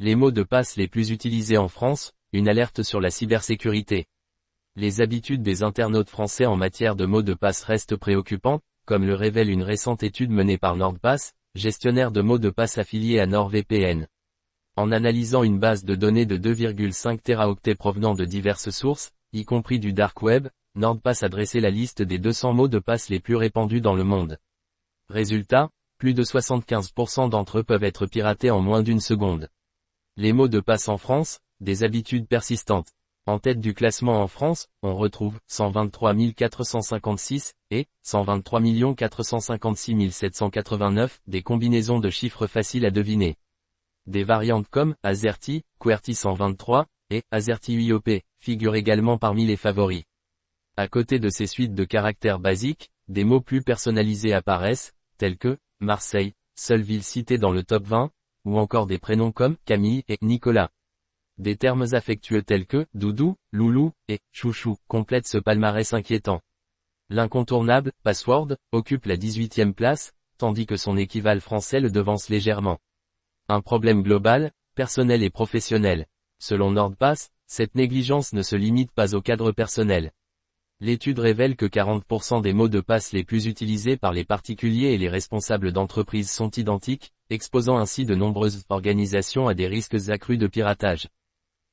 Les mots de passe les plus utilisés en France, une alerte sur la cybersécurité. Les habitudes des internautes français en matière de mots de passe restent préoccupantes, comme le révèle une récente étude menée par NordPass, gestionnaire de mots de passe affilié à NordVPN. En analysant une base de données de 2,5 Teraoctets provenant de diverses sources, y compris du dark web, NordPass a dressé la liste des 200 mots de passe les plus répandus dans le monde. Résultat, plus de 75% d'entre eux peuvent être piratés en moins d'une seconde. Les mots de passe en France, des habitudes persistantes. En tête du classement en France, on retrouve 123 456 et 123 456 789 des combinaisons de chiffres faciles à deviner. Des variantes comme AZERTY, QWERTY 123 et AZERTY UIOP figurent également parmi les favoris. À côté de ces suites de caractères basiques, des mots plus personnalisés apparaissent, tels que Marseille, seule ville citée dans le top 20, ou encore des prénoms comme Camille et Nicolas. Des termes affectueux tels que doudou, loulou et chouchou complètent ce palmarès inquiétant. L'incontournable password occupe la 18e place, tandis que son équivalent français le devance légèrement. Un problème global, personnel et professionnel. Selon NordPass, cette négligence ne se limite pas au cadre personnel. L'étude révèle que 40% des mots de passe les plus utilisés par les particuliers et les responsables d'entreprises sont identiques, exposant ainsi de nombreuses organisations à des risques accrus de piratage.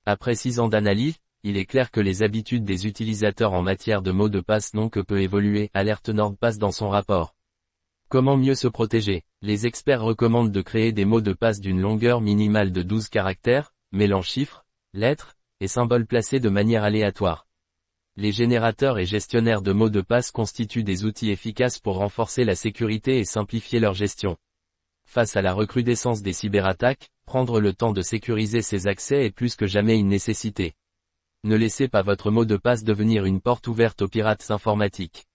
Après 6 ans d'analyse, il est clair que les habitudes des utilisateurs en matière de mots de passe n'ont que peu évolué, alerte NordPass dans son rapport. Comment mieux se protéger? Les experts recommandent de créer des mots de passe d'une longueur minimale de 12 caractères, mêlant chiffres, lettres, et symboles placés de manière aléatoire. Les générateurs et gestionnaires de mots de passe constituent des outils efficaces pour renforcer la sécurité et simplifier leur gestion. Face à la recrudescence des cyberattaques, prendre le temps de sécuriser ses accès est plus que jamais une nécessité. Ne laissez pas votre mot de passe devenir une porte ouverte aux pirates informatiques.